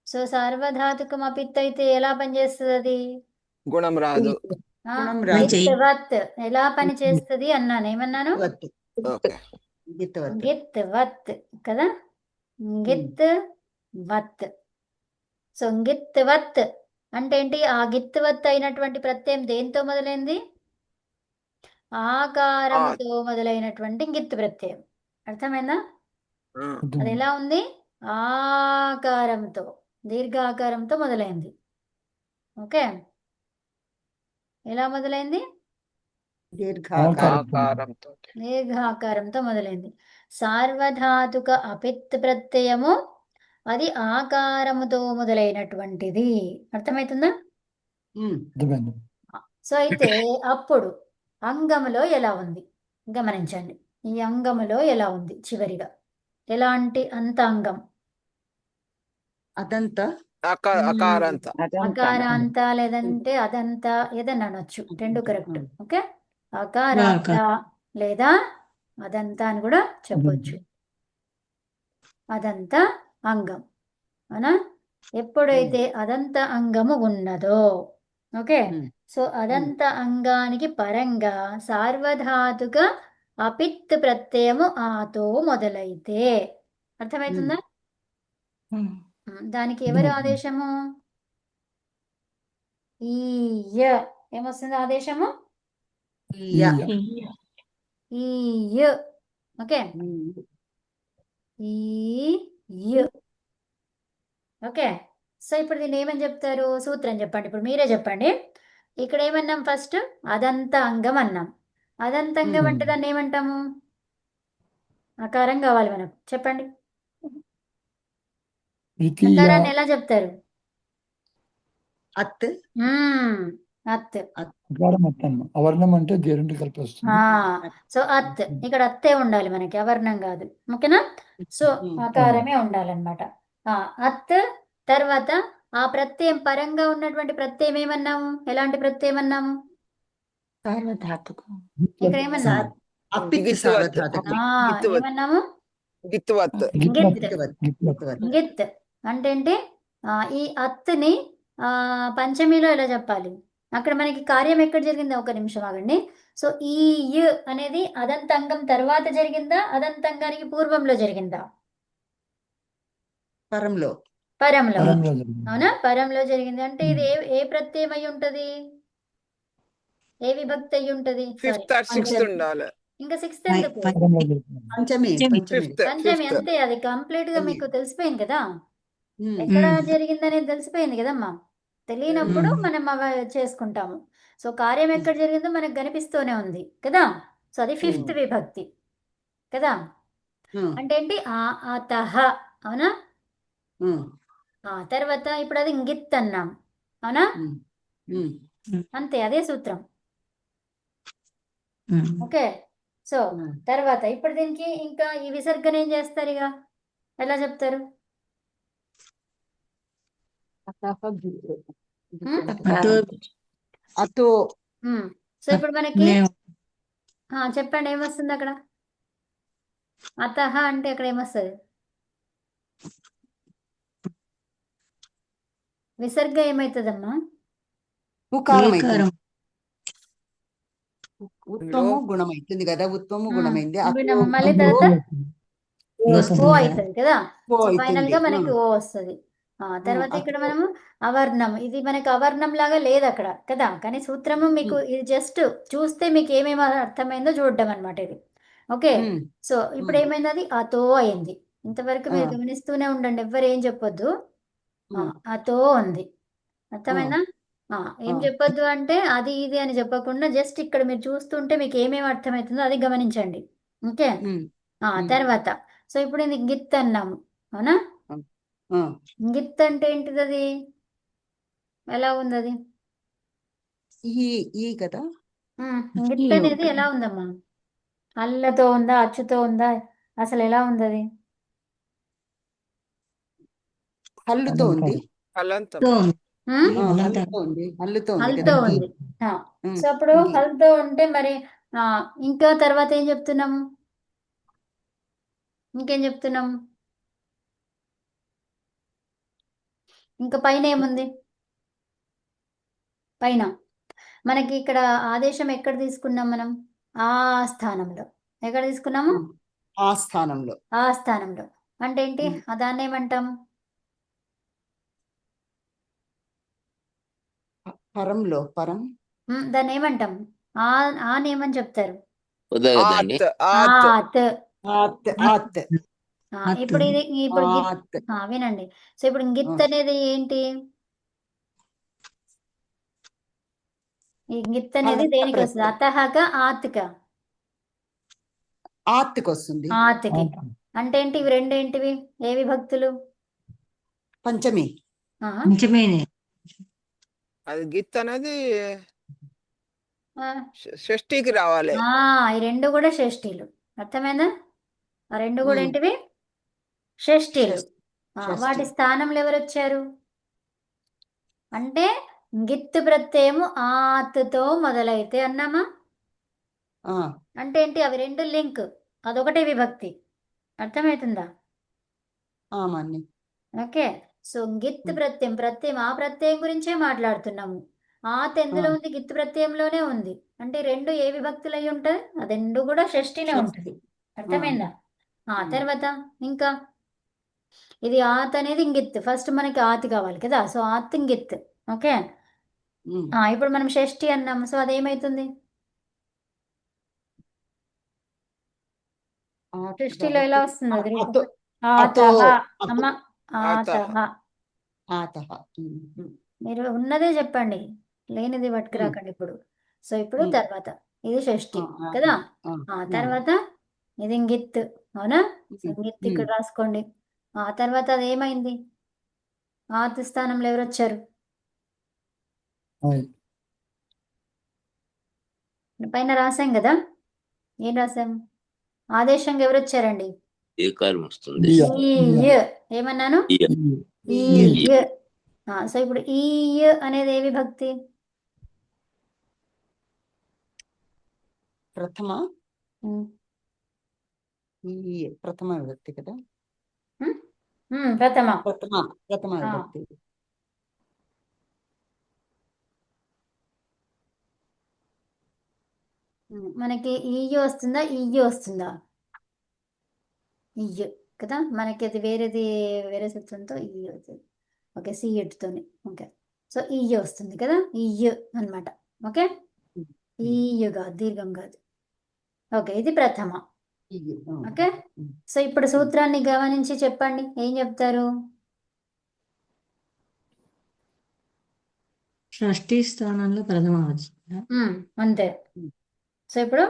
సో సార్వధాతుకం అపిత్ అయితే ఎలా పనిచేస్తుంది అది? గుణం రాదు. గుణం రాదు. గిత్వత్ ఎలా పని చేస్తుంది అన్నాను. ఏమన్నాను? వత్. ఓకే. గిత్తవత్. గిత్వత్ కదా, గిత్ వత్. సో గిత్వత్ అంటే ఏంటి? ఆ గిత్వత్ అయినటువంటి ప్రత్యయం దేంతో మొదలైంది? ఆకారముతో మొదలైనటువంటి గిత్ ప్రత్యయం. అర్థమైందా? అది ఎలా ఉంది? ఆకారంతో, దీర్ఘాకారంతో మొదలైంది. ఓకే, ఎలా మొదలైంది? ఆకారంతో. దీర్ఘాకారంతో మొదలైంది. సార్వధాతుక అపిత్ ప్రత్యయము అది ఆకారముతో మొదలైనటువంటిది. అర్థమవుతుందా? సో అయితే అప్పుడు అంగములో ఎలా ఉంది గమనించండి. ఈ అంగములో ఎలా ఉంది చివరిగా? ఎలాంటి అంతాంగం? అదంతా అకారాంత. అకారాంత లేదంటే అదంతా ఏదన్నా అనొచ్చు, రెండు కరెక్ట్. ఓకే, అకారాంత లేదా అదంతా అని కూడా చెప్పొచ్చు. అదంత అంగం. అవునా? ఎప్పుడైతే అదంత అంగము ఉన్నదో, ఓకే, సో అదంత అంగానికి పరంగా సార్వధాతుక అపిత్ ప్రత్యయము ఆతో మొదలైతే, అర్థమవుతుందా? దానికి ఎవరు ఆదేశము? ఈయ. ఏమొస్తుంది ఆదేశము? ఈయ. ఓకే, ఈ. ఓకే, సో ఇప్పుడు దీన్ని ఏమని చెప్తారు? సూత్రం చెప్పండి. ఇప్పుడు మీరే చెప్పండి. ఇక్కడ ఏమన్నాం? ఫస్ట్ అదంత అంగం అన్నాం. అదంత అంగం అంటే దాన్ని ఏమంటాము? ఆకారం కావాలి మనకు. చెప్పండి, ఆకారాన్ని ఎలా చెప్తారు? అత్. అత్. అవర్ణం అంటే రెండు కలిపి వస్తుంది. సో అత్, ఇక్కడ అత్తే ఉండాలి మనకి, అవర్ణం కాదు. ఓకేనా? సో ఆకారమే ఉండాలన్నమాట. అత్ తర్వాత ఆ ప్రత్యయం పరంగా ఉన్నటువంటి ప్రత్యయం ఏమన్నాము? ఎలాంటి ప్రత్యయం అన్నాము? ఇక్కడ ఏమన్నాము? అపిత్ సార్వధాతుకం. ఏమన్నాము? గిత్వత్. గిత్ అంటే ఏంటి? ఈ అత్తుని పంచమిలో ఎలా చెప్పాలి? అక్కడ మనకి కార్యం ఎక్కడ జరిగిందా? ఒక నిమిషం ఆగండి. సో ఈ యు అనేది అదంతంగం తర్వాత జరిగిందా, అదంతంగానికి పూర్వంలో జరిగిందా? పరంలో. అవునా? పరంలో జరిగింది. అంటే ఇది ఏ ప్రత్యయం అయి ఉంటది? ఏ విభక్తి అయి ఉంటది? ఫిఫ్త్ ఆర్ సిక్స్త్ ఉండాలి. ఇంకా సిక్స్త్ ఎందుకు? పంచమి అంతే. అది కంప్లీట్ గా మీకు తెలిసిపోయింది కదా, ఎక్కడ జరిగిందనేది తెలిసిపోయింది కదమ్మా. తెలియనప్పుడు మనం చేసుకుంటాము. సో కార్యం ఎక్కడ జరిగిందో మనకు కనిపిస్తూనే ఉంది కదా. సో అది ఫిఫ్త్ విభక్తి కదా. అంటే ఏంటి? అతః. అవునా? తర్వాత ఇప్పుడు అది ఇంగిత్ అన్నాం. అవునా? అంతే, అదే సూత్రం. ఓకే, సో తర్వాత ఇప్పుడు దీనికి ఇంకా ఈ విసర్గన ఏం చేస్తారు? ఇక ఎలా చెప్తారు? అతో. సో ఇప్పుడు మనకి చెప్పండి, ఏమొస్తుంది అక్కడ? అతః అంటే అక్కడ ఏమొస్తుంది? విసర్గ ఏమవుతుందమ్మా? ఉత్తము గుణం అవుతుంది కదా. ఉత్తము గుణమైంది. మళ్ళీ తర్వాత ఓ అవుతుంది కదా. ఫైనల్ గా మనకి ఓ వస్తుంది. తర్వాత ఇక్కడ మనము అవర్ణం, ఇది మనకి అవర్ణం లాగా లేదు అక్కడ కదా, కానీ సూత్రము మీకు ఇది జస్ట్ చూస్తే మీకు ఏమేమి అర్థమైందో చూడడం అనమాట ఇది. ఓకే, సో ఇప్పుడు ఏమైంది? అది అతో అయింది. ఇంతవరకు మీరు గమనిస్తూనే ఉండండి, ఎవ్వరు ఏం చెప్పొద్దు. అతో ఉంది. అర్థమైందా? ఏం ఆ. చెప్పొద్దు అంటే అది ఇది అని చెప్పకుండా జస్ట్ ఇక్కడ మీరు చూస్తుంటే మీకు ఏమేమి అర్థమవుతుందో అది గమనించండి. ఓకే. ఉమ్, ఉమ్. తర్వాత సో ఇప్పుడు ఇది గిత్ అన్నాము, అవునా? ఆ. గిత్ అంటే ఏంటిది? అది ఎలా ఉంది అది? ఈ కదా గిత్ అనేది ఎలా ఉందమ్మా? అల్లతో ఉందా, అచ్చుతో ఉందా, అసలు ఎలా ఉంది అది? హల్లుతో ఉంది. హలంతం ఉమ్? హల్లుతో ఉంది. హల్లుతో ఉంది హల్తో కదా ఉంది. ఉమ్, సో అప్పుడు ఇంకి. హల్తో ఉంటే మరి ఇంకా తర్వాత ఏం చెప్తున్నాము? ఇంకేం చెప్తున్నాము? ఇంకా పైన ఏముంది? పైన మనకి ఇక్కడ ఆదేశం ఎక్కడ తీసుకున్నాం మనం? ఆ స్థానంలో. ఎక్కడ తీసుకున్నాము? ఆ స్థానంలో. ఆ స్థానంలో అంటే ఏంటి? దాన్ని ఏమంటాం? పరంలో. పరం. దాన్ని ఏమంటాం? ఆని ఏమని చెప్తారు? వద్దా కదండి? ఆత్ ఆత్. ఆత్. ఆత్. ఇప్పుడు ఇది ఇప్పుడు గిత్. ఆత్. వినండి. సో ఇప్పుడు గిత్ అనేది ఏంటి? ఈ గిత్ అనేది హలంత దేనికి వస్తుంది? ప్రత్యయం. అతహక ఆత్క? ఆత్కి వస్తుంది. ఆత్కి. అంటే ఏంటి? ఇవి రెండు ఏంటివి? ఏ విభక్తులు? పంచమి. అది గిత్ అనేది ఆ, షష్ఠికి రావాలి. ఈ రెండు కూడా షష్ఠీలు. అర్థమైందా? ఆ రెండు కూడా ఉమ్. ఏంటివి? షష్ఠీలు. షష్ఠి. వాటి స్థానంలో ఎవరు వచ్చారు? అంటే గిత్ ప్రత్యయము ఆత్తో మొదలైతే అన్నామా? ఆ. అంటే ఏంటి? అవి రెండు లింక్, అదొకటే విభక్తి. అర్థమవుతుందా? మన్ని. ఓకే. సో గిత్ ప్రత్యయం ఆ ప్రత్యయం గురించే మాట్లాడుతున్నాము. ఆత్ ఎందులో ఉంది? గిత్ ప్రత్యయంలోనే ఉంది. అంటే రెండు ఏ విభక్తులు అయి ఉంటుంది? అది రెండు కూడా షష్ఠినే ఉంటుంది. అర్థమైందా? తర్వాత ఇంకా ఇది ఆత్ అనేది ఇంగిత్. ఫస్ట్ మనకి ఆత్ కావాలి కదా, సో ఆత్ ఇంగిత్. ఓకే. ఇప్పుడు మనం షష్ఠి అన్నాము, సో అదేమైతుంది? షష్ఠిలో ఎలా వస్తుంది అది? అతో. ఆతహ. అతో. అమ్మ ఆతః. ఆతహ. ఆతః. మీరు ఉన్నదే చెప్పండి, లేనిది పట్టుకురాకండి ఇప్పుడు. సో ఇప్పుడు తర్వాత ఇది షష్ఠి కదా. తర్వాత ఇది ఇంగిత్, అవునా? ఇంగిత్ ఇక్కడ రాసుకోండి. తర్వాత అది ఏమైంది? ఆత్ స్థానంలో ఎవరు వచ్చారు? పైన రాసాం కదా. ఏం రాసాం? ఆదేశంగా ఎవరు వచ్చారండి? ఏ కాలం వస్తుంది? ఏమన్నాను? ఈ. సో ఇప్పుడు ఈ అనేది ఏ విభక్తి? ప్రథమ. ప్రథమ విభక్తి కదా. ప్రథమ. ప్రథమ విభక్తి. మనకి ఈయు వస్తుందా, ఈయు వస్తుందా? ఈయు కదా. మనకి అది వేరే సూత్రంతో ఈయు అవుతుంది. ఓకే, సిఎట్తోని. ఓకే. సో ఈయు వస్తుంది కదా, ఈయు అనమాట. ఓకే. ఈయుగా దీర్ఘం కాదు. ఓకే, ఇది ప్రథమ. ఓకే. సో ఇప్పుడు సూత్రాన్ని గమనించి చెప్పండి, ఏం చెప్తారు? షష్ఠీ స్థానంలో ప్రథమ వచ్చిందా? అంతే. సో ఇప్పుడు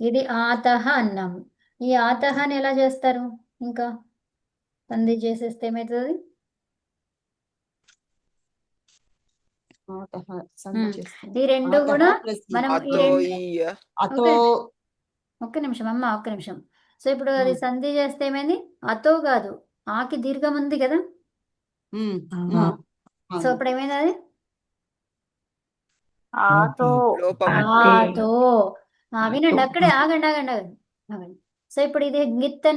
ఇది ఆతహ అన్నాము. ఈ ఆతహని ఎలా చేస్తారు? ఇంకా సంధి చేసేస్తే ఏమవుతుంది? ఈ రెండు కూడా మనం ఒక్క నిమిషం అమ్మ, ఒక్క నిమిషం. సో ఇప్పుడు అది సంధి చేస్తే ఏమైంది? అతో కాదు, ఆకి దీర్ఘం ఉంది కదా. సో ఇప్పుడు ఏమైంది? అది ఆతో. వినండి, అక్కడే ఆగండి. సో ఇప్పుడు ఇది గిత్ అనేది